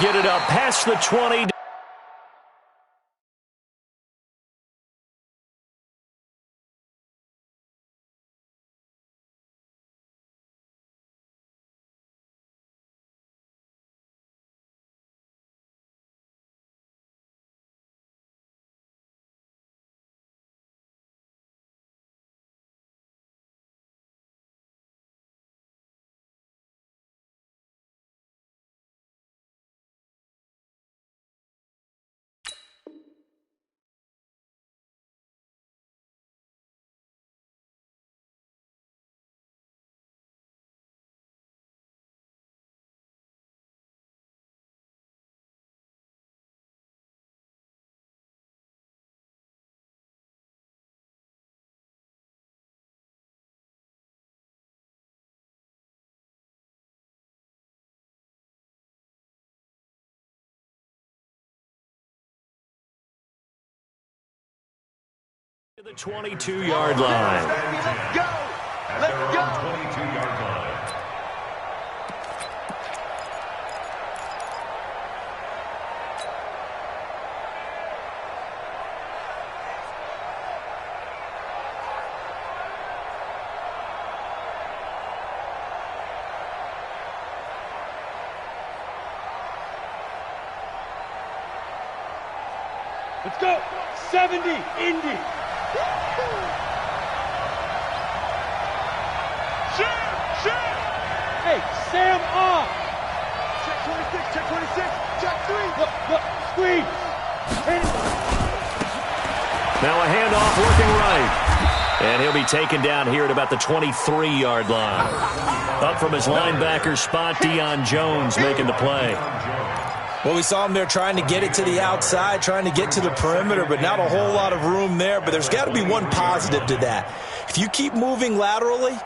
get it up past the 20. To the 22-yard line. Let's go! Let's go! 22-yard line. Let's go! 70, Indy! Hey, Sam off! Check 26, check 26, check 3! Look, squeeze! Now a handoff working right. And he'll be taken down here at about the 23-yard line. Up from his linebacker spot, Deion Jones making the play. Well, we saw him there trying to get it to the outside, trying to get to the perimeter, but not a whole lot of room there. But there's got to be one positive to that. If you keep moving laterally,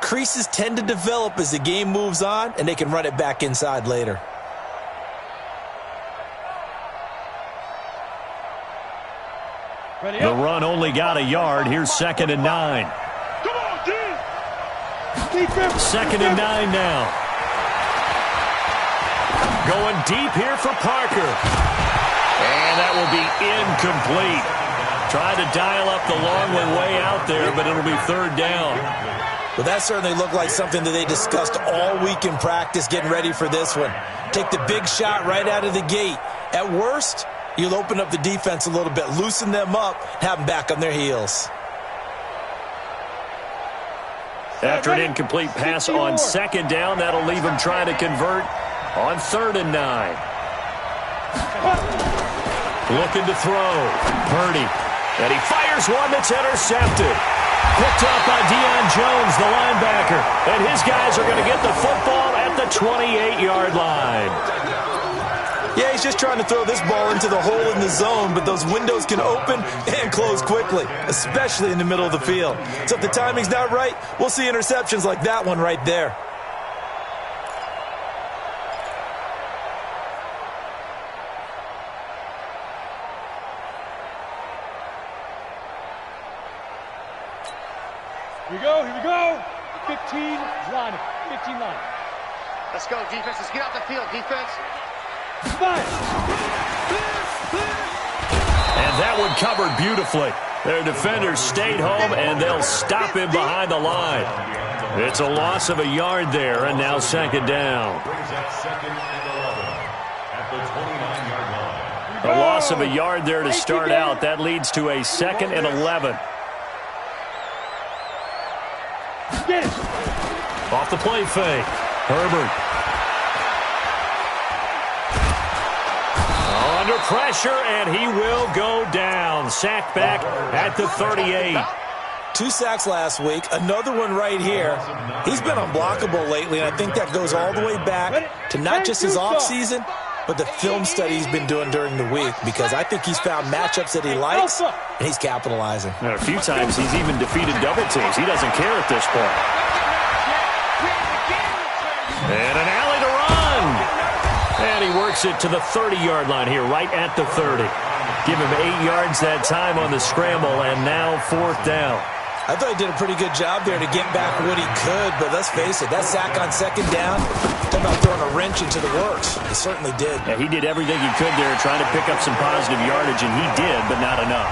creases tend to develop as the game moves on, and they can run it back inside later. The run only got a yard. Here's 2nd and 9. Come on, D! 2nd and 9 now. Going deep here for Parker. And that will be incomplete. Trying to dial up the long one way out there, but it'll be 3rd down. Well, that certainly looked like something that they discussed all week in practice, getting ready for this one. Take the big shot right out of the gate. At worst, you'll open up the defense a little bit, loosen them up, have them back on their heels. After an incomplete pass on 2nd down, that'll leave him trying to convert on 3rd and 9. Looking to throw. Purdy. And he fires one that's intercepted. Picked up by Deion Jones, the linebacker. And his guys are going to get the football at the 28-yard line. Yeah, he's just trying to throw this ball into the hole in the zone, but those windows can open and close quickly, especially in the middle of the field. So if the timing's not right, we'll see interceptions like that one right there. Here we go. 15 line. Let's go, defense. Let's get out the field, defense. And that one covered beautifully. Their defenders stayed home, and they'll stop him behind the line. It's a loss of a yard there, and now 2nd down. A loss of a yard there to start out. That leads to a 2nd and 11. Off the play fake. Herbert. Under pressure, and he will go down. Sacked back at the 38. 2 sacks last week, another one right here. He's been unblockable lately, and I think that goes all the way back to not just his offseason, but the film study he's been doing during the week, because I think he's found matchups that he likes, and he's capitalizing. And a few times he's even defeated double teams. He doesn't care at this point. And an alley to run. And he works it to the 30-yard line here, right at the 30. Give him 8 yards that time on the scramble, and now 4th down. I thought he did a pretty good job there to get back what he could, but let's face it, that sack on second down, talking about throwing a wrench into the works. He certainly did. Yeah, he did everything he could there trying to pick up some positive yardage, and he did, but not enough.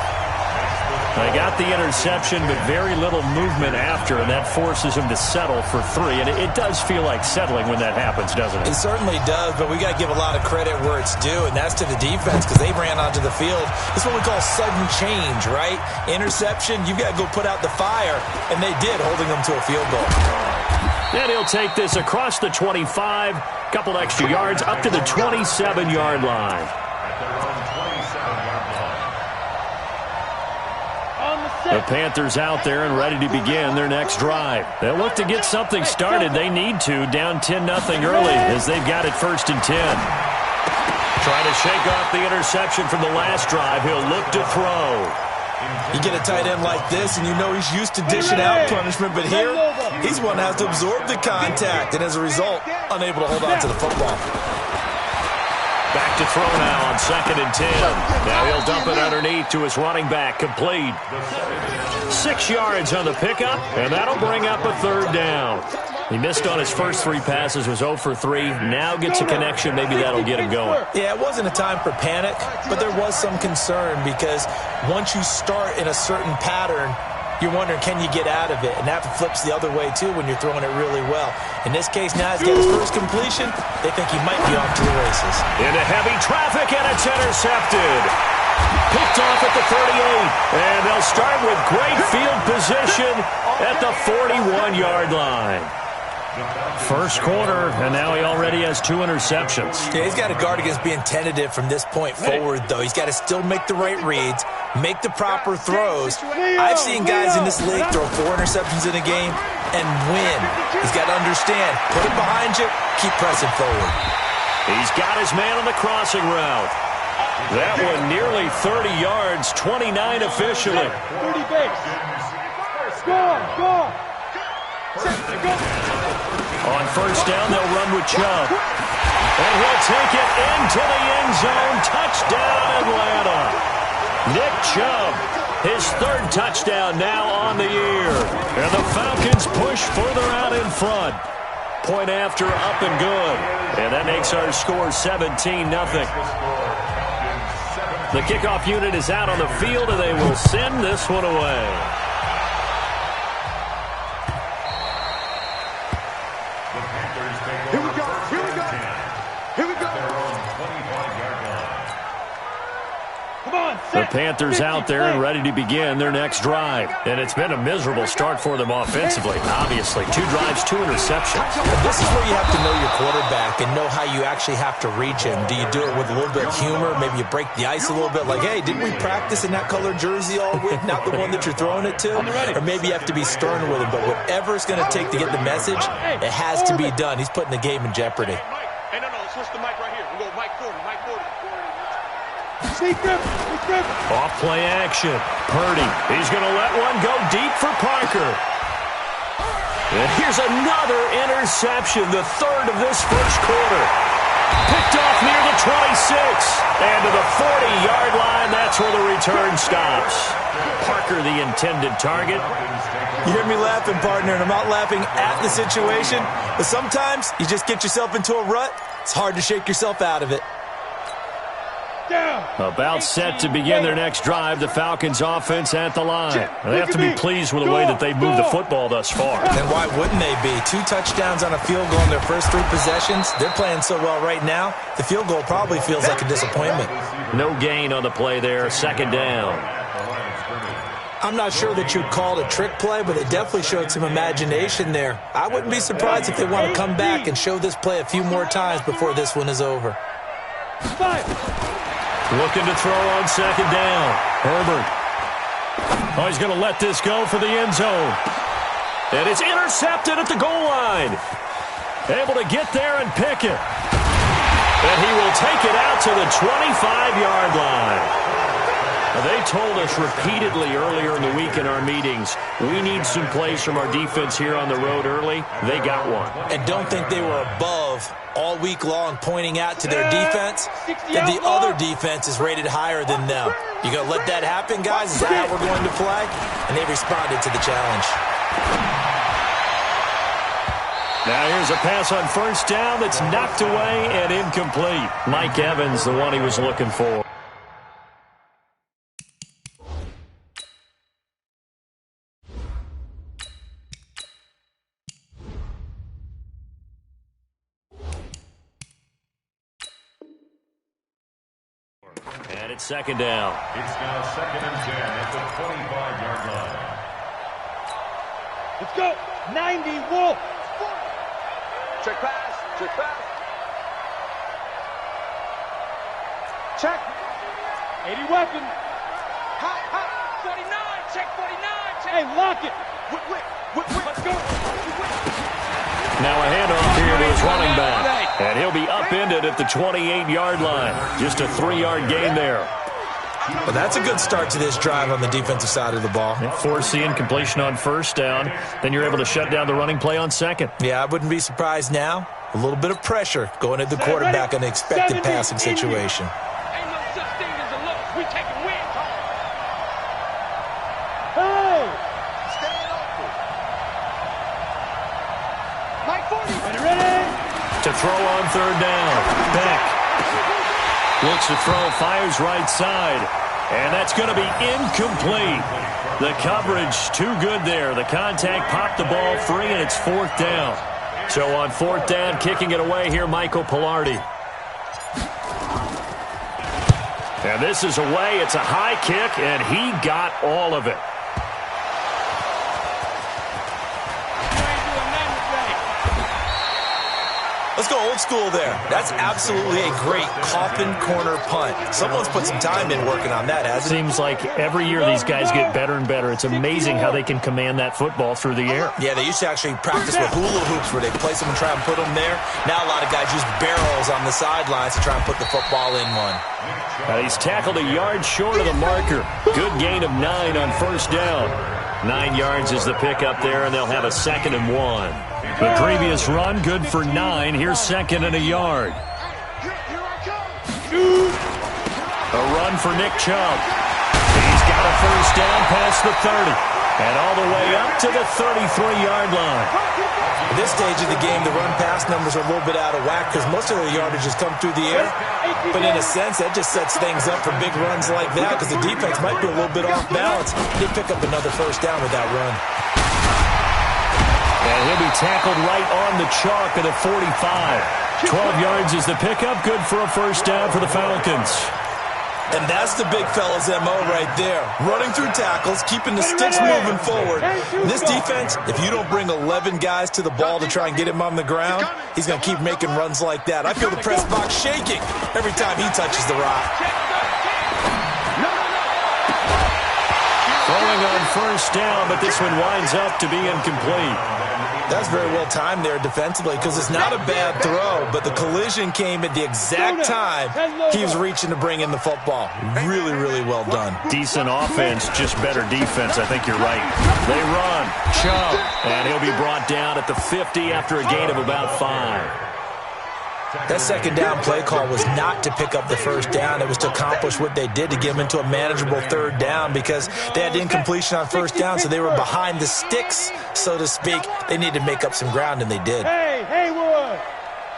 They got the interception, but very little movement after, and that forces him to settle for 3. And it does feel like settling when that happens, doesn't it? It certainly does, but we got to give a lot of credit where it's due, and that's to the defense because they ran onto the field. This is what we call sudden change, right? Interception, you got to go put out the fire, and they did, holding them to a field goal. And he'll take this across the 25, couple extra yards, up to the 27-yard line. The Panthers out there and ready to begin their next drive. They'll look to get something started. They need to, down 10-0 early as they've got it 1st and 10. Trying to shake off the interception from the last drive. He'll look to throw. You get a tight end like this, and you know he's used to dishing out punishment, but here, he's one that has to absorb the contact, and as a result, unable to hold on to the football. Back to throw now on 2nd and 10. Now he'll dump it underneath to his running back. Complete. 6 yards on the pickup, and that'll bring up a 3rd down. He missed on his first 3 passes, was 0 for 3. Now gets a connection. Maybe that'll get him going. Yeah, it wasn't a time for panic, but there was some concern because once you start in a certain pattern, you're wondering, can you get out of it? And that flips the other way, too, when you're throwing it really well. In this case, now he's got his first completion. They think he might be off to the races. Into heavy traffic, and it's intercepted. Picked off at the 38. And they'll start with great field position at the 41-yard line. First quarter, and now he already has 2 interceptions. Yeah, he's got to guard against being tentative from this point forward, though. He's got to still make the right reads, make the proper throws. I've seen guys in this league throw 4 interceptions in a game and win. He's got to understand, put it behind you, keep pressing forward. He's got his man on the crossing route. That one nearly 30 yards, 29 officially. 30 base. Go. On first down, they'll run with Chubb. And he'll take it into the end zone. Touchdown, Atlanta. Nick Chubb, his 3rd touchdown now on the year. And the Falcons push further out in front. Point after, up and good. And that makes our score 17-0. The kickoff unit is out on the field, and they will send this one away. The Panthers out there and ready to begin their next drive. And it's been a miserable start for them offensively. Obviously, 2 drives, 2 interceptions. This is where you have to know your quarterback and know how you actually have to reach him. Do you do it with a little bit of humor? Maybe you break the ice a little bit like, hey, didn't we practice in that colored jersey all week? Not the one that you're throwing it to? Or maybe you have to be stern with him. But whatever it's going to take to get the message, it has to be done. He's putting the game in jeopardy. Hey, no, switch the mic right here. We go mic 40, mic 40. Off play action. Purdy. He's going to let one go deep for Parker. And here's another interception, the 3rd of this first quarter. Picked off near the 26. And to the 40-yard line, that's where the return stops. Parker, the intended target. You hear me laughing, partner, and I'm not laughing at the situation, but sometimes you just get yourself into a rut. It's hard to shake yourself out of it. About set to begin their next drive, the Falcons offense at the line. They have to be pleased with the way that they've moved the football thus far. And why wouldn't they be? 2 touchdowns on a field goal in their first 3 possessions. They're playing so well right now, the field goal probably feels like a disappointment. No gain on the play there, 2nd down. I'm not sure that you'd call it a trick play, but they definitely showed some imagination there. I wouldn't be surprised if they want to come back and show this play a few more times before this one is over. Looking to throw on 2nd down. Herbert. Oh, he's going to let this go for the end zone. And it's intercepted at the goal line. Able to get there and pick it. And he will take it out to the 25-yard line. They told us repeatedly earlier in the week in our meetings, we need some plays from our defense here on the road early. They got one. And don't think they were above all week long pointing out to their defense that the other defense is rated higher than them. You going to let that happen, guys? Is that how we're going to play? And they responded to the challenge. Now here's a pass on first down that's knocked away and incomplete. Mike Evans, the one he was looking for. And it's second down. It's now 2nd and 10 at the 25-yard line. Let's go. 90, Wolf. Check pass. Check pass. Check. 80 weapon. Hot, hot. 49. Check 49. Check. Hey, lock it. Let's go. Now a handoff here to his running back. And he'll be upended at the 28-yard line. Just a 3-yard gain there. Well, that's a good start to this drive on the defensive side of the ball. Force the incompletion on first down. Then you're able to shut down the running play on second. Yeah, I wouldn't be surprised now. A little bit of pressure going at the quarterback in an expected passing situation. Ain't no such thing as a loss. We taking wins home. Hey. Staying open. Mike 40. Ready? To throw on third down. Beck looks to throw, fires right side. And that's going to be incomplete. The coverage too good there. The contact popped the ball free, and it's fourth down. So on fourth down, kicking it away here, Michael Pilardi. And this is away. It's a high kick, and he got all of it. Let's go old school there. That's absolutely a great coffin corner punt. Someone's put some time in working on that, hasn't it? Seems like every year these guys get better and better. It's amazing how they can command that football through the air. Yeah, they used to actually practice with hula hoops where they place them and try and put them there. Now a lot of guys use barrels on the sidelines to try and put the football in one. He's tackled a yard short of the marker. Good gain of 9 on first down. 9 yards is the pickup there, and they'll have a 2nd and 1. The previous run, good for 9. Here's 2nd and a yard. A run for Nick Chubb. He's got a first down past the 30. And all the way up to the 33-yard line. At this stage of the game, the run-pass numbers are a little bit out of whack because most of the yardage has come through the air. But in a sense, that just sets things up for big runs like that because the defense might be a little bit off balance. They pick up another first down with that run. And he'll be tackled right on the chalk at the 45. 12 yards is the pickup. Good for a first down for the Falcons. And that's the big fella's MO right there. Running through tackles, keeping the sticks moving forward. This defense, if you don't bring 11 guys to the ball to try and get him on the ground, he's going to keep making runs like that. I feel the press box shaking every time he touches the rock. Throwing on first down, but this one winds up to be incomplete. That's very well timed there defensively because it's not a bad throw, but the collision came at the exact time he was reaching to bring in the football. Really, really well done. Decent offense, just better defense. I think you're right. They run. Chubb. And he'll be brought down at the 50 after a gain of about 5. That second down play call was not to pick up the first down. It was to accomplish what they did to get them into a manageable third down because they had incompletion on first down, so they were behind the sticks, so to speak. They needed to make up some ground, and they did. Hey, Haywood.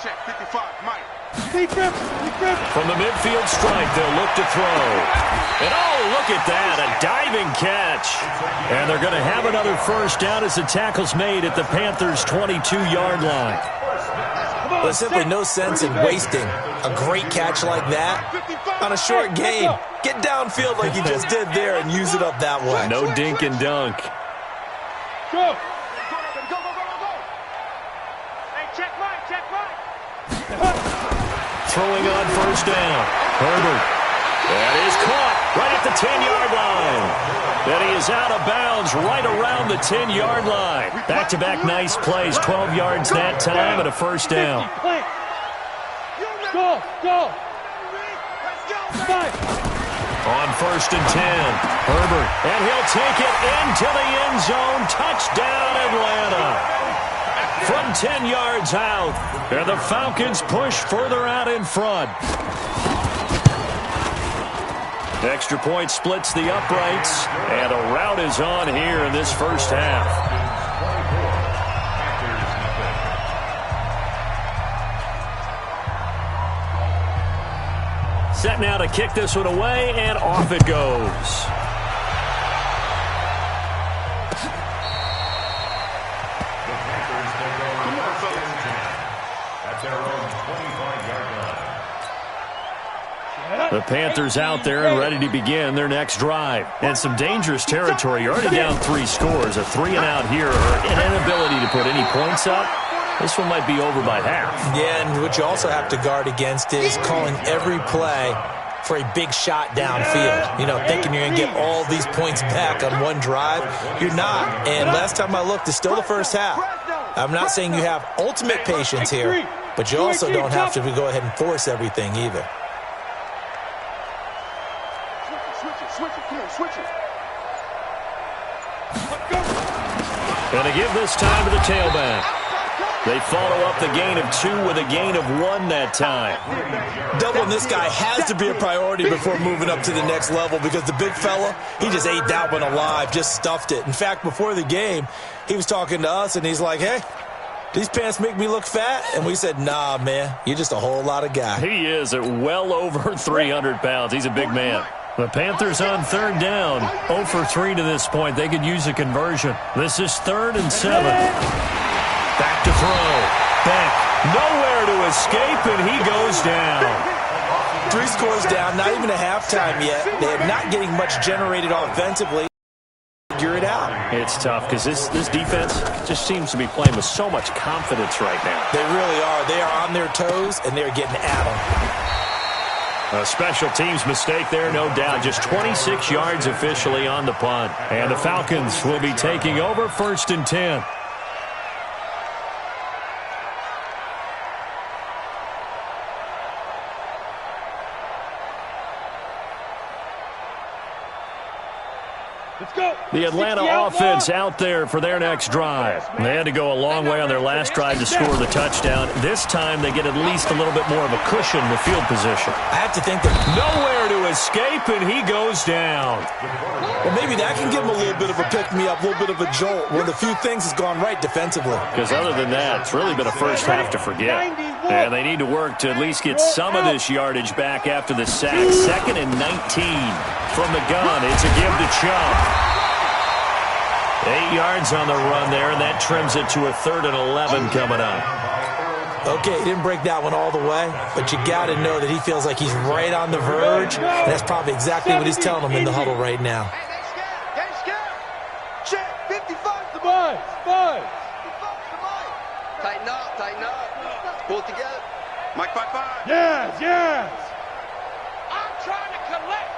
Check 55, Mike. From the midfield stripe, they'll look to throw. And oh, look at that, a diving catch. And they're going to have another first down as the tackle's made at the Panthers' 22-yard line. There's simply no sense in wasting a great catch like that on a short game. Get downfield like you just did there and use it up that way. No dink and dunk. Go. Hey, check Mike. Throwing on first down. Herbert. That is caught right at the 10-yard line. And he is out of bounds right around the 10-yard line. Back-to-back nice plays. 12 yards that time and a first down. Go. On 1st and 10, Herbert, and he'll take it into the end zone. Touchdown, Atlanta. From 10 yards out, and the Falcons push further out in front. Extra point splits the uprights, and a rout is on here in this first half. Set now to kick this one away, and off it goes. The Panthers out there and ready to begin their next drive. And some dangerous territory. You're already down 3 scores. A 3-and-out here, or an inability to put any points up. This one might be over by half. Yeah, and what you also have to guard against is calling every play for a big shot downfield. You know, thinking you're going to get all these points back on one drive. You're not. And last time I looked, it's still the first half. I'm not saying you have ultimate patience here, but you also don't have to go ahead and force everything either. Going to give this time to the tailback. They follow up the gain of 2 with a gain of 1 that time. Doubling this guy has to be a priority before moving up to the next level, because the big fella, he just ate that one alive, just stuffed it. In fact, before the game, he was talking to us, and he's like, hey, these pants make me look fat? And we said, nah, man, you're just a whole lot of guy. He is at well over 300 pounds. He's a big man. The Panthers on 3rd down. 0 for 3 to this point. They could use a conversion. This is 3rd and 7. Back to throw. Back. Nowhere to escape, and he goes down. 3 scores down, not even a halftime yet. They are not getting much generated offensively. Figure it out. It's tough because this defense just seems to be playing with so much confidence right now. They really are. They are on their toes, and they're getting at them. A special teams mistake there, no doubt. Just 26 yards officially on the punt. And the Falcons will be taking over 1st and 10. Let's go. The Atlanta offense out there for their next drive. They had to go a long way on their last drive to score the touchdown. This time they get at least a little bit more of a cushion in the field position. I have to think that nowhere to escape, and he goes down. Well, maybe that can give him a little bit of a pick-me-up, a little bit of a jolt. One of the few things has gone right defensively. Because other than that, it's really been a first half to forget. And they need to work to at least get some of this yardage back after the sack. 2nd and 19 from the gun. It's a give to Chubb. 8 yards on the run there, and that trims it to a 3rd and 11 coming up. Okay, he didn't break that one all the way, but you got to know that he feels like he's right on the verge, and that's probably exactly what he's telling them in the huddle right now. Get scared. Check. 55 the boys. Boys. Tighten up, tighten up. Pull it together. Mike 5-5. Yes, yes. I'm trying to collect.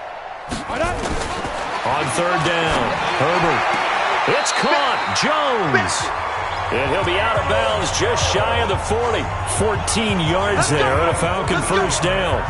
On 3rd down, Herbert. It's caught. Jones. And he'll be out of bounds just shy of the 40. 14 yards there on a Falcon first down.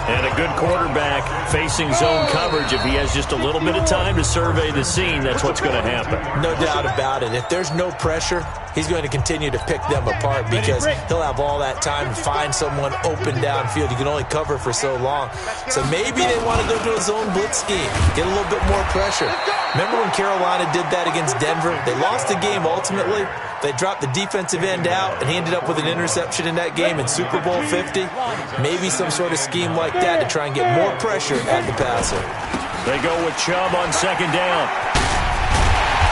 And a good quarterback facing zone coverage. If he has just a little bit of time to survey the scene, that's what's going to happen. No doubt about it. If there's no pressure, he's going to continue to pick them apart because he'll have all that time to find someone open downfield. You can only cover for so long. So maybe they want to go to a zone blitz scheme, get a little bit more pressure. Remember when Carolina did that against Denver? They lost the game ultimately. They dropped the defensive end out, and he ended up with an interception in that game in Super Bowl 50. Maybe some sort of scheme like that to try and get more pressure at the passer. They go with Chubb on 2nd down.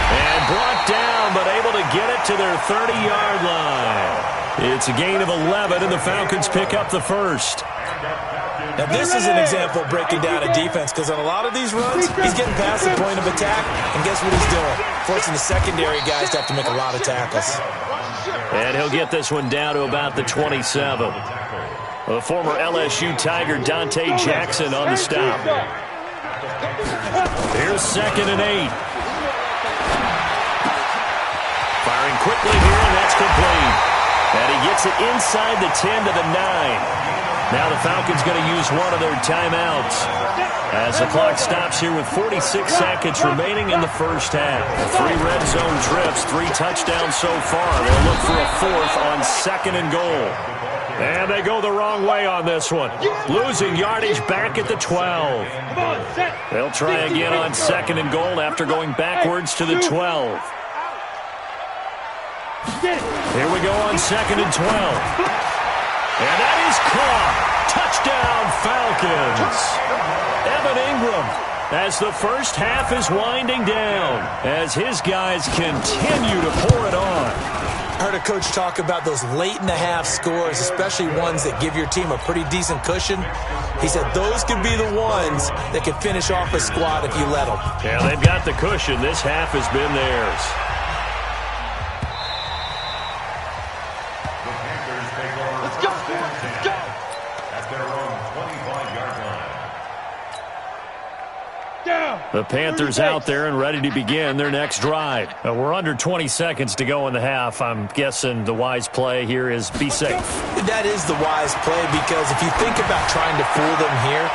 And brought down, but able to get it to their 30-yard line. It's a gain of 11, and the Falcons pick up the first. Now, this is an example of breaking down a defense because on a lot of these runs, he's getting past the point of attack, and guess what he's doing? Forcing the secondary guys to have to make a lot of tackles. And he'll get this one down to about the 27. The former LSU Tiger Dante Jackson on the stop. Here's 2nd and 8. Firing quickly here, and that's complete. And he gets it inside the 10 to the 9. Now the Falcons going to use one of their timeouts as the clock stops here with 46 seconds remaining in the first half. 3 red zone trips, 3 touchdowns so far. They'll look for a 4th on 2nd and goal. And they go the wrong way on this one. Losing yardage back at the 12. They'll try again on 2nd and goal after going backwards to the 12. Here we go on 2nd and 12. And that is caught. Touchdown, Falcons. Evan Ingram, as the first half is winding down, as his guys continue to pour it on. I heard a coach talk about those late-in-the-half scores, especially ones that give your team a pretty decent cushion. He said those could be the ones that could finish off a squad if you let them. Yeah, they've got the cushion. This half has been theirs. Let's go. Let's go. At their own 25-yard line. Down. The Panthers out there and ready to begin their next drive. We're under 20 seconds to go in the half. I'm guessing the wise play here is be safe. That is the wise play, because if you think about trying to fool them here,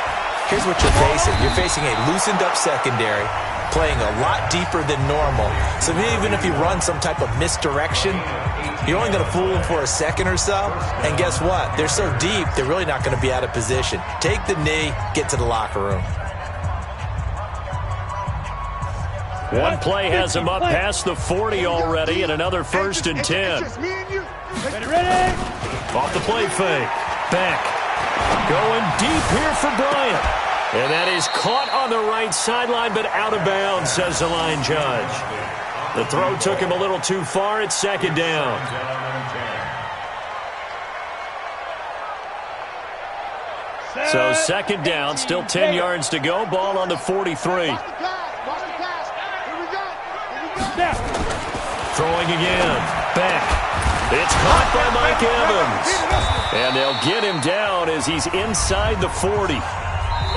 here's what you're facing. You're facing a loosened-up secondary, playing a lot deeper than normal. So even if you run some type of misdirection, you're only going to fool them for a second or so. And guess what? They're so deep, they're really not going to be out of position. Take the knee, get to the locker room. One play has him up past the 40 already, and another 1st and 10. Ready? Off the play fake. Back. Going deep here for Bryant. And that is caught on the right sideline, but out of bounds, says the line judge. The throw took him a little too far. It's 2nd down. So 2nd down, still 10 yards to go. Ball on the 43. Throwing again. Back. It's caught by Mike Evans. And they'll get him down as he's inside the 40.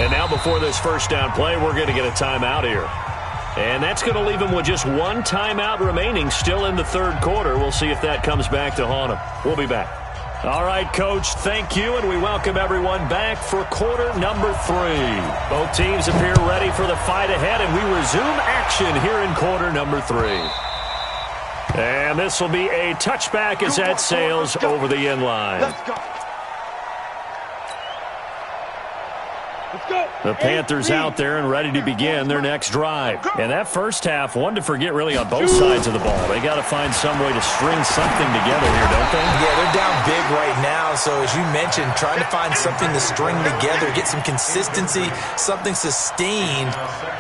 And now before this first down play, we're going to get a timeout here. And that's going to leave him with just one timeout remaining still in the 3rd quarter. We'll see if that comes back to haunt him. We'll be back. All right, Coach, thank you, and we welcome everyone back for quarter number 3. Both teams appear ready for the fight ahead, and we resume action here in quarter number 3. And this will be a touchback as that sails over the end line. Let's go. Let's go. The Panthers out there and ready to begin their next drive. And that first half, one to forget really on both sides of the ball. They got to find some way to string something together here, don't they? Yeah, they're down big right now. So as you mentioned, trying to find something to string together, get some consistency, something sustained,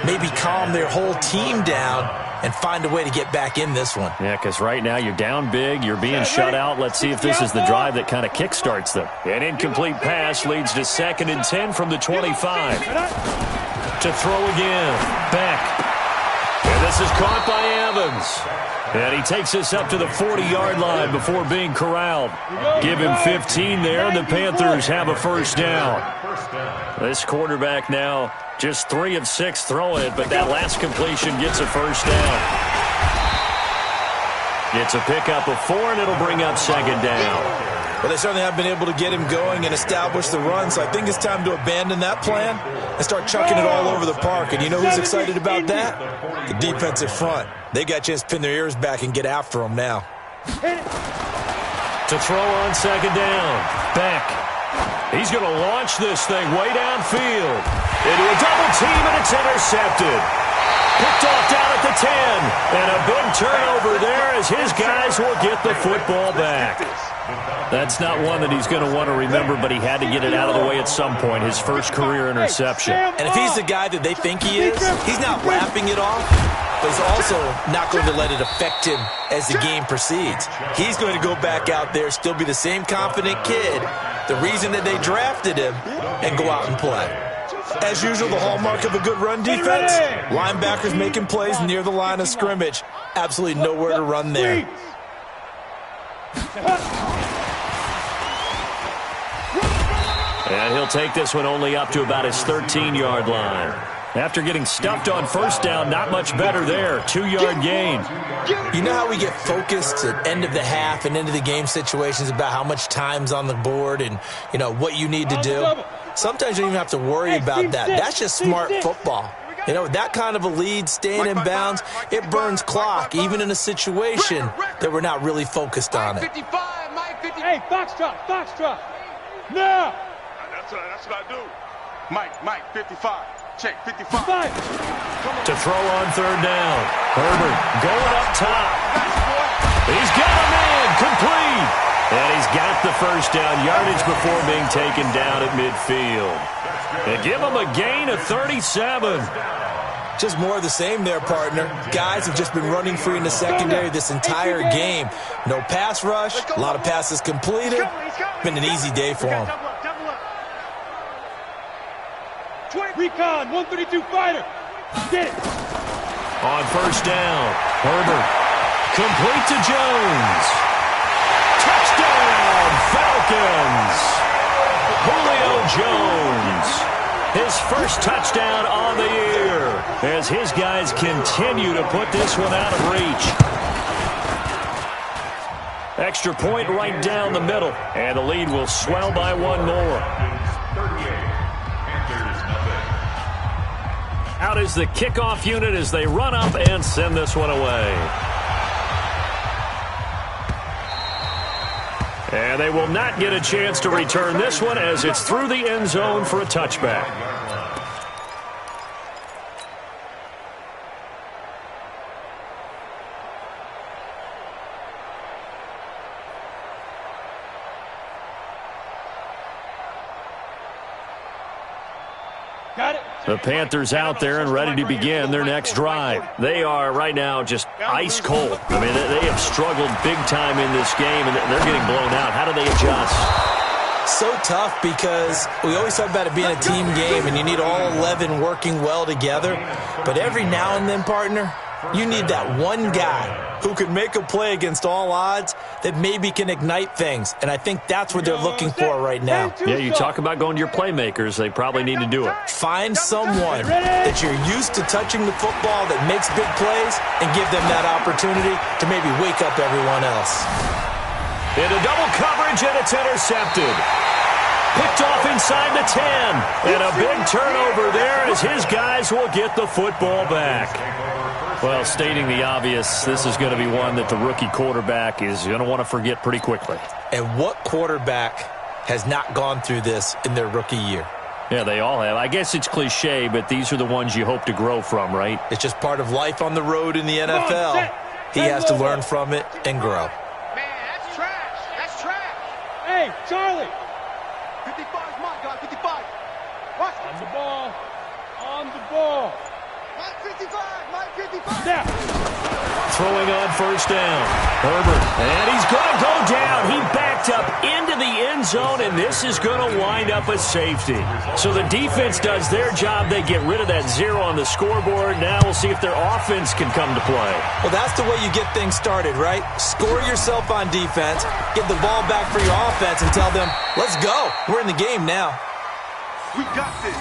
maybe calm their whole team down and find a way to get back in this one. Yeah, because right now you're down big, you're being shut out. Let's see if this is the drive that kind of kickstarts them. An incomplete pass leads to 2nd and 10 from the 25. To throw again. Back. And this is caught by Evans. And he takes us up to the 40-yard line before being corralled. Give him 15 there, and the Panthers have a first down. This quarterback now just 3 of 6 throwing it, but that last completion gets a first down. It's a pickup of 4, and it'll bring up 2nd down. Well, they certainly have been able to get him going and establish the run, so I think it's time to abandon that plan and start chucking it all over the park. And you know who's excited about that? The defensive front. They got a chance to pin their ears back and get after them now. To throw on 2nd down. Back. He's going to launch this thing way downfield. Into a double team, and it's intercepted. Picked off down at the 10. And a big turnover there as his guys will get the football back. That's not one that he's going to want to remember, but he had to get it out of the way at some point. His first career interception. And if he's the guy that they think he is, he's not laughing it off, but he's also not going to let it affect him as the game proceeds. He's going to go back out there, still be the same confident kid, the reason that they drafted him, and go out and play. As usual, the hallmark of a good run defense, linebackers making plays near the line of scrimmage. Absolutely nowhere to run there. And he'll take this one only up to about his 13-yard line. After getting stuffed on first down, not much better there. 2-yard gain. You know how we get focused at end of the half and into the game situations about how much time's on the board and, you know, what you need to do? Sometimes you don't even have to worry about that. That's just smart football. You know, that kind of a lead, staying in bounds, it burns clock, even in a situation that we're not really focused on it. Hey, foxtrot. Now. That's what I do. Mike, 55. Check, 55. To throw on third down. Herbert going up top. He's got a man, complete. And he's got the first down yardage before being taken down at midfield. And give him a gain of 37. Just more of the same there, partner. Guys have just been running free in the secondary this entire game. No pass rush, a lot of passes completed. Been an easy day for them. Recon, 132 fighter. Get it. On first down, Herbert. Complete to Jones. Touchdown, Falcons. Julio Jones. His first touchdown on the year as his guys continue to put this one out of reach. Extra point right down the middle, and the lead will swell by one more. Out is the kickoff unit as they run up and send this one away. And they will not get a chance to return this one as it's through the end zone for a touchback. Got it. The Panthers out there and ready to begin their next drive. They are right now just ice cold. I mean, they have struggled big time in this game, and they're getting blown out. How do they adjust? So tough because we always talk about it being a team game, and you need all 11 working well together. But every now and then, partner, you need that one guy who can make a play against all odds that maybe can ignite things. And I think that's what they're looking for right now. Yeah, you talk about going to your playmakers. They probably need to do it. Find someone that you're used to touching the football that makes big plays and give them that opportunity to maybe wake up everyone else. Into double coverage, and it's intercepted. Picked off inside the 10. And a big turnover there as his guys will get the football back. Well, stating the obvious, this is going to be one that the rookie quarterback is going to want to forget pretty quickly. And what quarterback has not gone through this in their rookie year? Yeah, they all have. I guess it's cliche, but these are the ones you hope to grow from, right? It's just part of life on the road in the NFL. He has to learn from it and grow. Man, that's trash. That's trash. Hey, Charlie. 55 is mine, guys. 55. Watch. On the ball. On the ball. Mike 55. Mike 55. Now. Throwing on first down. Herbert. And he's going to go down. He backed up into the end zone, and this is going to wind up a safety. So the defense does their job. They get rid of that 0 on the scoreboard. Now we'll see if their offense can come to play. Well, that's the way you get things started, right? Score yourself on defense, get the ball back for your offense, and tell them, let's go. We're in the game now. We got this.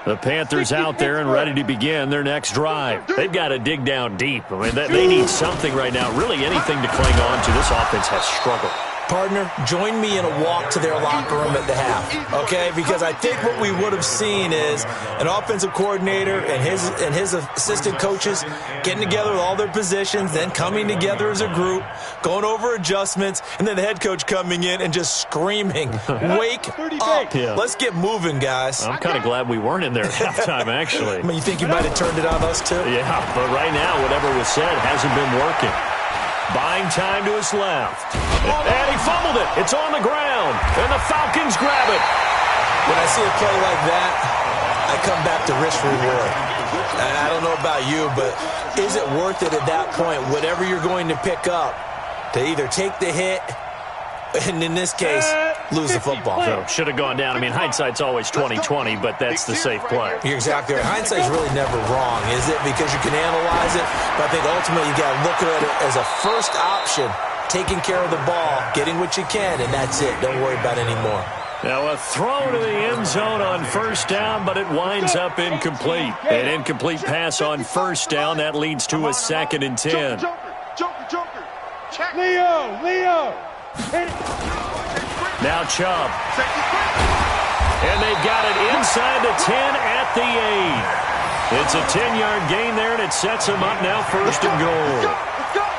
The Panthers out there and ready to begin their next drive. They've got to dig down deep. I mean, they need something right now, really anything to cling on to. This offense has struggled. Partner, join me in a walk to their locker room at the half, okay? Because I think what we would have seen is an offensive coordinator and his assistant coaches getting together with all their positions, then coming together as a group, going over adjustments, and then the head coach coming in and just screaming, wake up. Yeah. Let's get moving, guys. I'm kind of glad we weren't in there at halftime, actually. I mean, you think you might have turned it on us, too? Yeah, but right now, whatever was said hasn't been working. Buying time to his left. And he fumbled it. It's on the ground. And the Falcons grab it. When I see a play like that, I come back to risk reward. I don't know about you, but is it worth it at that point, whatever you're going to pick up, to either take the hit, and in this case, lose the football. So should have gone down. I mean, hindsight's always 20/20, but that's the safe play. You're exactly right. Hindsight's really never wrong, is it? Because you can analyze it, but I think ultimately you got to look at it as a first option, taking care of the ball, getting what you can, and that's it. Don't worry about it anymore. Now a throw to the end zone on first down, but it winds up incomplete. An incomplete pass on first down. That leads to a 2nd and 10. Joker. Check. Leo. Hit it. Now Chubb. And they've got it inside the 10 at the 8. It's a 10-yard gain there, and it sets them up now 1st and goal.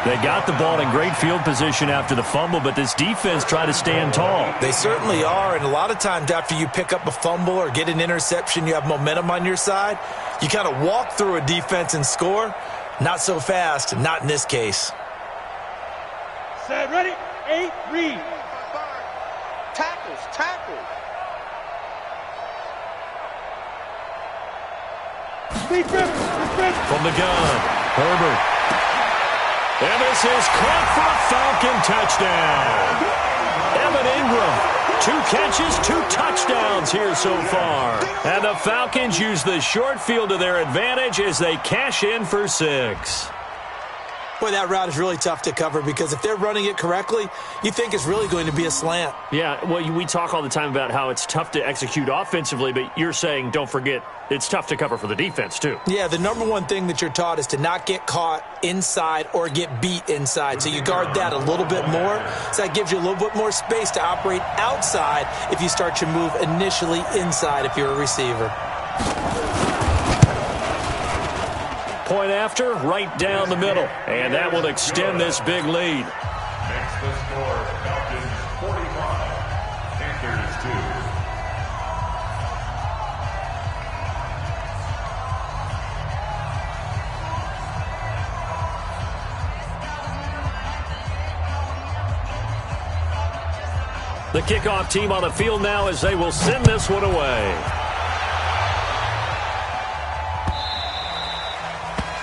They got the ball in great field position after the fumble, but this defense tried to stand tall. They certainly are, and a lot of times after you pick up a fumble or get an interception, you have momentum on your side. You kind of walk through a defense and score. Not so fast, not in this case. Set, ready, 8, read. Tackles. From the gun, Herbert. And this is caught for a Falcon touchdown. Evan Ingram, 2 catches, 2 touchdowns here so far. And the Falcons use the short field to their advantage as they cash in for 6. Boy, that route is really tough to cover because if they're running it correctly, you think it's really going to be a slant. Yeah, well, we talk all the time about how it's tough to execute offensively, but you're saying, don't forget, it's tough to cover for the defense, too. Yeah, the number one thing that you're taught is to not get caught inside or get beat inside. So you guard that a little bit more. So that gives you a little bit more space to operate outside if you start your move initially inside if you're a receiver. Point after, right down the middle. And that will extend this big lead. Makes the score Falcons 45, Panthers 2. The kickoff team on the field now as they will send this one away.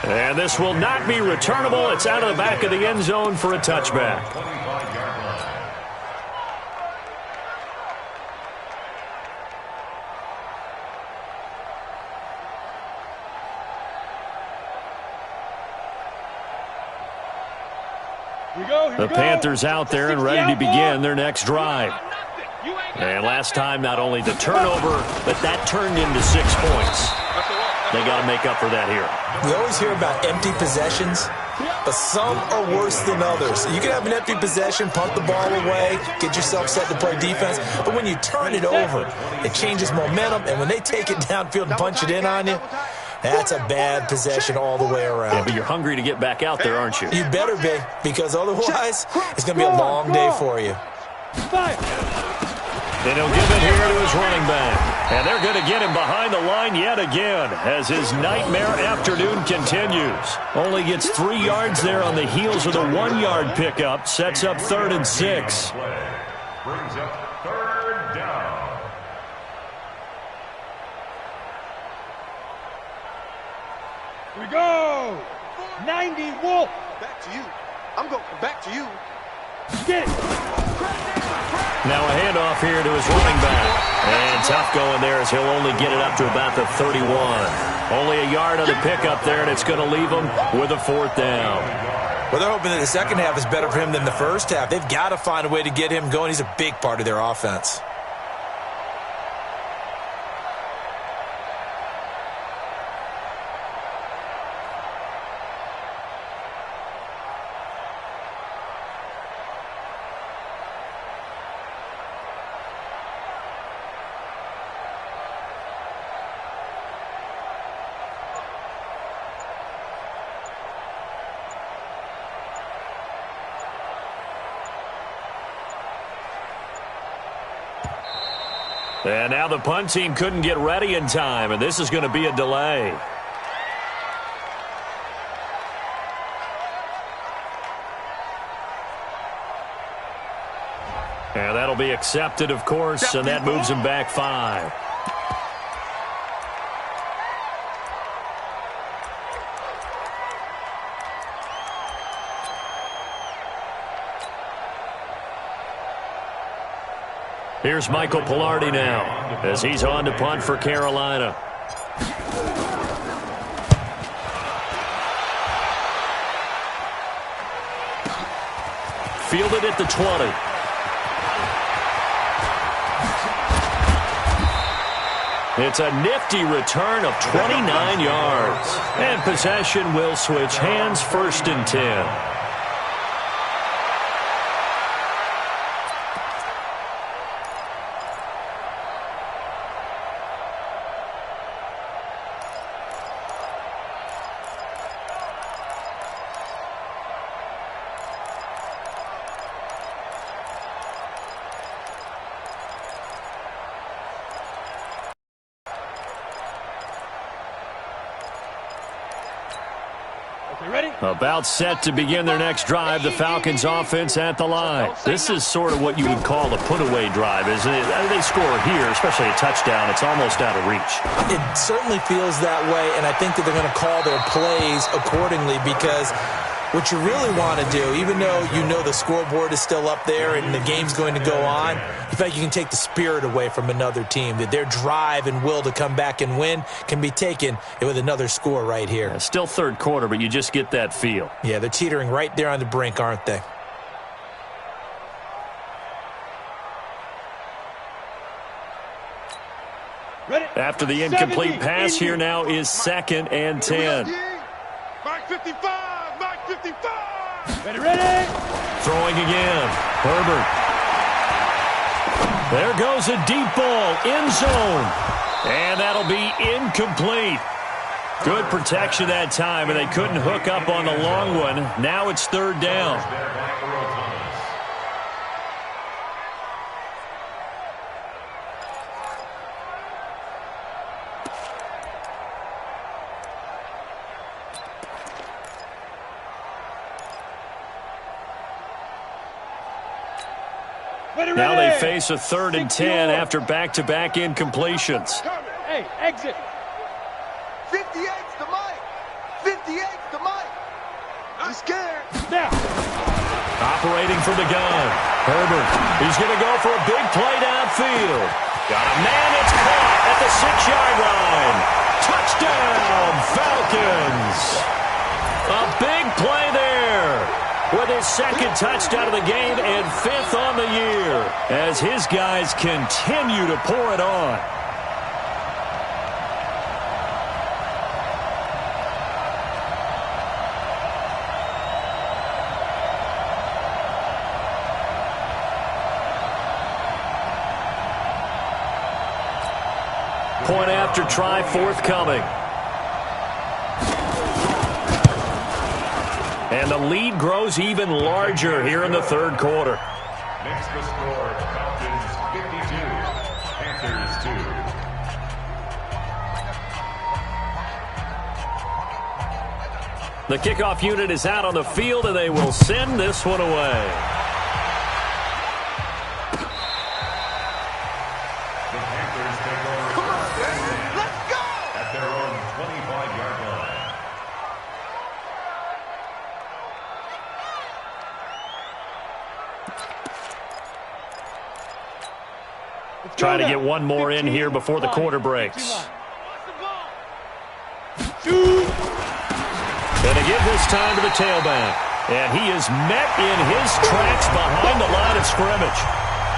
And this will not be returnable. It's out of the back of the end zone for a touchback. 25-yard line. The Panthers out there and ready to begin their next drive. And last time, not only the turnover, but that turned into 6 points. They got to make up for that here. We always hear about empty possessions, but some are worse than others. You can have an empty possession, punt the ball away, get yourself set to play defense, but when you turn it over, it changes momentum, and when they take it downfield and punch it in on you, that's a bad possession all the way around. Yeah, but you're hungry to get back out there, aren't you? You better be, because otherwise it's going to be a long day for you. And he'll give it here to his running back. And they're going to get him behind the line yet again as his nightmare afternoon continues. Only gets 3 yards there on the heels of the 1-yard pickup. Sets up 3rd and 6. Brings up 3rd down. We go. 90 Wolf. Back to you. I'm going back to you. Get it. Now a handoff here to his running back. And tough going there as he'll only get it up to about the 31. Only a yard on the pickup there, and it's going to leave him with a 4th down. Well, they're hoping that the second half is better for him than the first half. They've got to find a way to get him going. He's a big part of their offense. And now the punt team couldn't get ready in time, and this is going to be a delay. And that'll be accepted, of course, and that moves him back 5. Here's Michael Pilardi now as he's on to punt for Carolina. Fielded at the 20. It's a nifty return of 29 yards. And possession will switch hands, 1st and 10. About set to begin their next drive, the Falcons offense at the line. This is sort of what you would call a put-away drive, isn't it? They score here, especially a touchdown. It's almost out of reach. It certainly feels that way, and I think that they're going to call their plays accordingly because what you really want to do, even though you know the scoreboard is still up there and the game's going to go on, in fact, you can take the spirit away from another team. That their drive and will to come back and win can be taken with another score right here. Yeah, still 3rd quarter, but you just get that feel. Yeah, they're teetering right there on the brink, aren't they? After the incomplete pass, here now is 2nd and 10. Mark 55! Mark 55! Ready! Throwing again. Herbert. There goes a deep ball. End zone. And that'll be incomplete. Good protection that time, and they couldn't hook up on the long one. Now it's 3rd down. Now they face a 3rd and 10 after back-to-back incompletions. Hey, exit. 58's the Mike. 58's the Mike. I'm scared. Now. Operating from the gun. Herbert. He's going to go for a big play downfield. Got a man that's caught at the 6-yard line. Touchdown, Falcons. A big play there. With his 2nd touchdown of the game and 5th on the year as his guys continue to pour it on. Point after try forthcoming. And the lead grows even larger here in the 3rd quarter. Next the score, Falcons 52, Panthers 2. The kickoff unit is out on the field, and they will send this one away. The Panthers take over let's go! At their own 25-yard line. Trying to get one more in here before the quarter breaks. And they give this time to the tailback. And he is met in his tracks behind the line of scrimmage.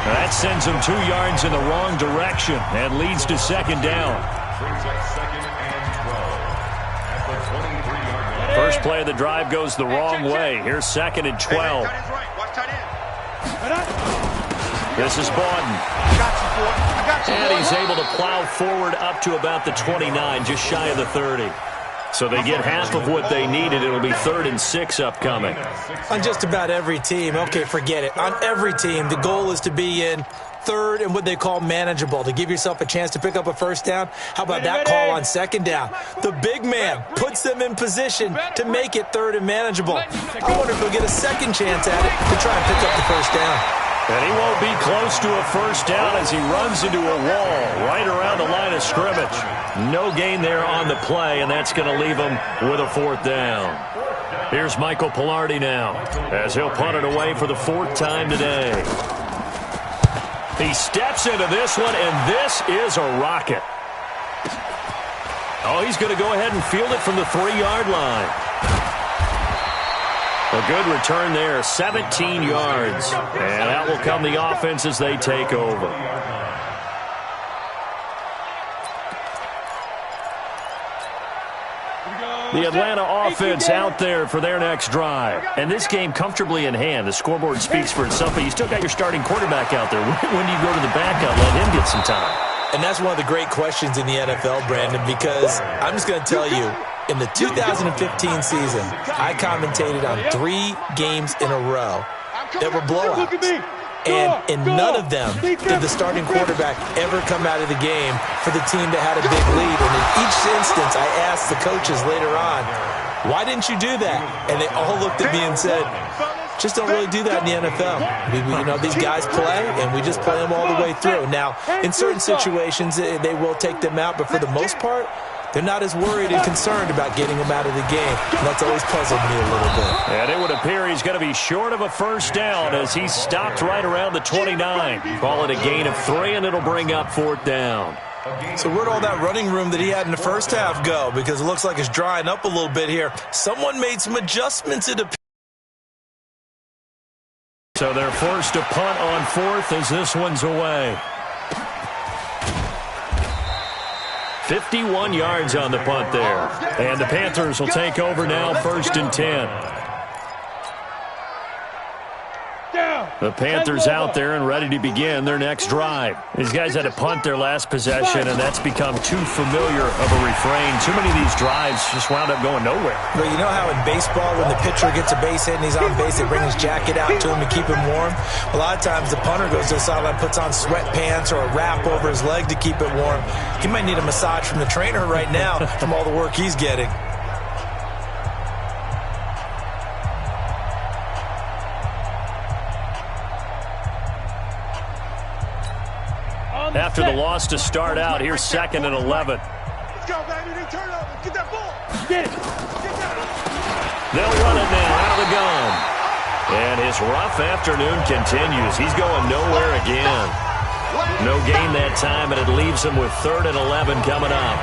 That sends him 2 yards in the wrong direction and leads to 2nd down. Brings up 2nd and 12 at the 23-yard line. First play of the drive goes the wrong way. Here's 2nd and 12. Watch tight end. This is Bawden. And he's able to plow forward up to about the 29, just shy of the 30. So they get half of what they needed. It'll be 3rd and 6 upcoming. On just about every team, okay, forget it. On every team, the goal is to be in 3rd and what they call manageable, to give yourself a chance to pick up a 1st down. How about that call on 2nd down? The big man puts them in position to make it 3rd and manageable. I wonder if he'll get a 2nd chance at it to try and pick up the 1st down. And he won't be close to a 1st down as he runs into a wall right around the line of scrimmage. No gain there on the play, and that's going to leave him with a 4th down. Here's Michael Pilardi now as he'll punt it away for the 4th time today. He steps into this one, and this is a rocket. Oh, he's going to go ahead and field it from the 3-yard line. A good return there, 17 yards. And that will come the offense as they take over. The Atlanta offense out there for their next drive. And this game comfortably in hand. The scoreboard speaks for itself, but you still got your starting quarterback out there. When do you go to the backup, let him get some time? And that's one of the great questions in the NFL, Brandon, because I'm just going to tell you, in the 2015 season, I commentated on 3 games in a row that were blowouts. And in none of them did the starting quarterback ever come out of the game for the team that had a big lead. And in each instance, I asked the coaches later on, why didn't you do that? And they all looked at me and said, just don't really do that in the NFL. You know, these guys play, and we just play them all the way through. Now, in certain situations, they will take them out, but for the most part, they're not as worried and concerned about getting him out of the game. And that's always puzzled me a little bit. And it would appear he's going to be short of a first down as he's stopped right around the 29. Call it a gain of 3, and it'll bring up 4th down. So where'd all that running room that he had in the first half go? Because it looks like it's drying up a little bit here. Someone made some adjustments. So they're forced to punt on 4th as this one's away. 51 yards on the punt there. And the Panthers will take over now, 1st and 10. The Panthers out there and ready to begin their next drive. These guys had to punt their last possession, and that's become too familiar of a refrain. Too many of these drives just wound up going nowhere. Well, you know how in baseball, when the pitcher gets a base hit and he's on base, they bring his jacket out to him to keep him warm? A lot of times the punter goes to the sideline, puts on sweatpants or a wrap over his leg to keep it warm. He might need a massage from the trainer right now from all the work he's getting. After the loss to start out, here's 2nd and 11. Let's go, baby. They turn over. Get that ball. Get it. Get that. They'll run it now out of the gun. And his rough afternoon continues. He's going nowhere again. No gain that time, and it leaves him with 3rd and 11 coming up.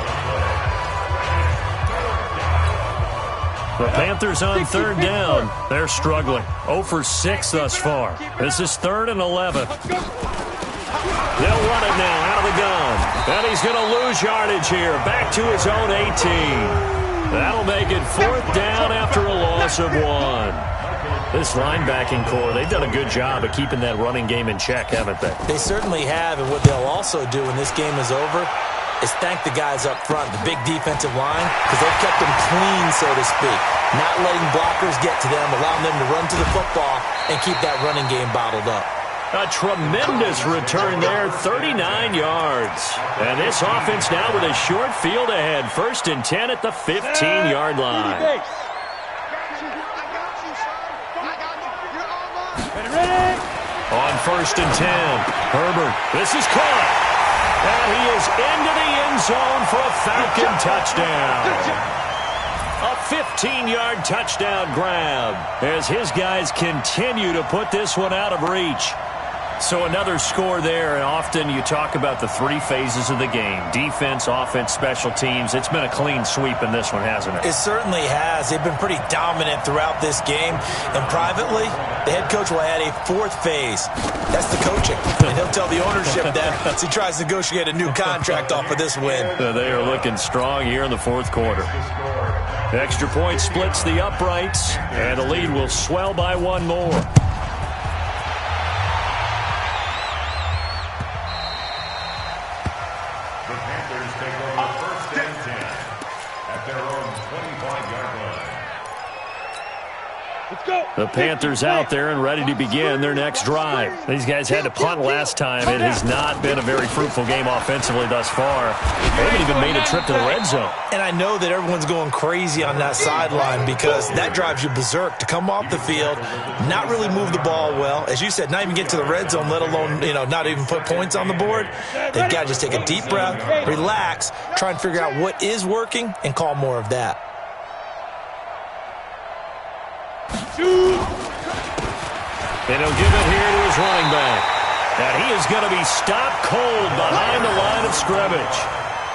The Panthers on 3rd down. They're struggling. 0 for 6 thus far. This is 3rd and 11. They'll run it now out of the gun. And he's going to lose yardage here. Back to his own 18. That'll make it 4th down after a loss of 1. This linebacking core, they've done a good job of keeping that running game in check, haven't they? They certainly have, and what they'll also do when this game is over is thank the guys up front, the big defensive line, because they've kept them clean, so to speak. Not letting blockers get to them, allowing them to run to the football and keep that running game bottled up. A tremendous return there, 39 yards. And this offense now with a short field ahead. 1st and 10 at the 15-yard line. On 1st and 10, Herbert. This is caught. And he is into the end zone for a Falcon touchdown. A 15-yard touchdown grab as his guys continue to put this one out of reach. So another score there, and often you talk about the 3 phases of the game. Defense, offense, special teams. It's been a clean sweep in this one, hasn't it? It certainly has. They've been pretty dominant throughout this game. And privately, the head coach will add a 4th phase. That's the coaching. And he'll tell the ownership that as he tries to negotiate a new contract off of this win. They are looking strong here in the 4th quarter. Extra point splits the uprights, and the lead will swell by 1 more. The Panthers out there and ready to begin their next drive. These guys had to punt last time. It has not been a very fruitful game offensively thus far. They haven't even made a trip to the red zone. And I know that everyone's going crazy on that sideline because that drives you berserk to come off the field, not really move the ball well. As you said, not even get to the red zone, let alone, not even put points on the board. They've got to just take a deep breath, relax, try and figure out what is working, and call more of that. And he'll give it here to his running back. And he is going to be stopped cold behind the line of scrimmage.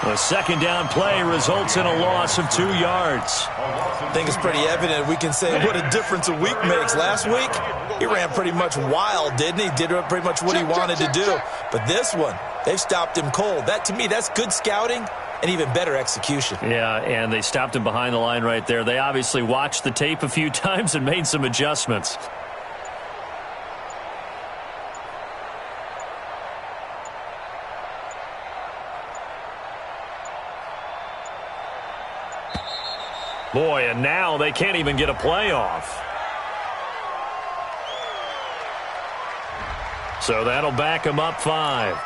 The second down play results in a loss of 2 yards. I think it's pretty evident. We can say what a difference a week makes. Last week, he ran pretty much wild, didn't he? Did pretty much what he wanted to do. But this one, they've stopped him cold. That, to me, that's good scouting and even better execution. Yeah, and they stopped him behind the line right there. They obviously watched the tape a few times and made some adjustments. Boy, and now they can't even get a playoff. So that'll back them up 5.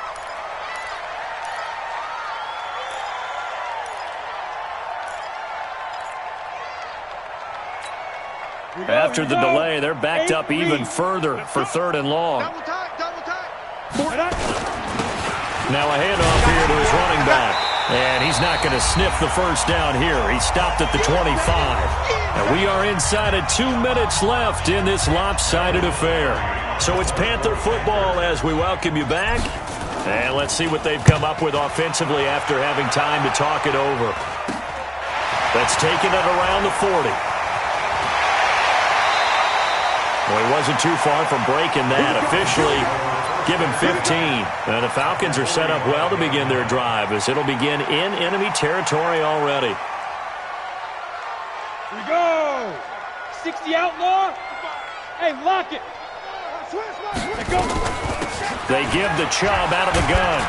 After the delay, they're backed up even further for 3rd and long. Double tight, double tight. Now a handoff here to his running back. And he's not going to sniff the first down here. He stopped at the 25. And we are inside of 2 minutes left in this lopsided affair. So it's Panther football as we welcome you back. And let's see what they've come up with offensively after having time to talk it over. That's taken it around the 40. Well, he wasn't too far from breaking that. Officially, give him 15. And the Falcons are set up well to begin their drive as it'll begin in enemy territory already. Here we go. 60 outlaw. Hey, lock it. They give the Chubb out of the gun.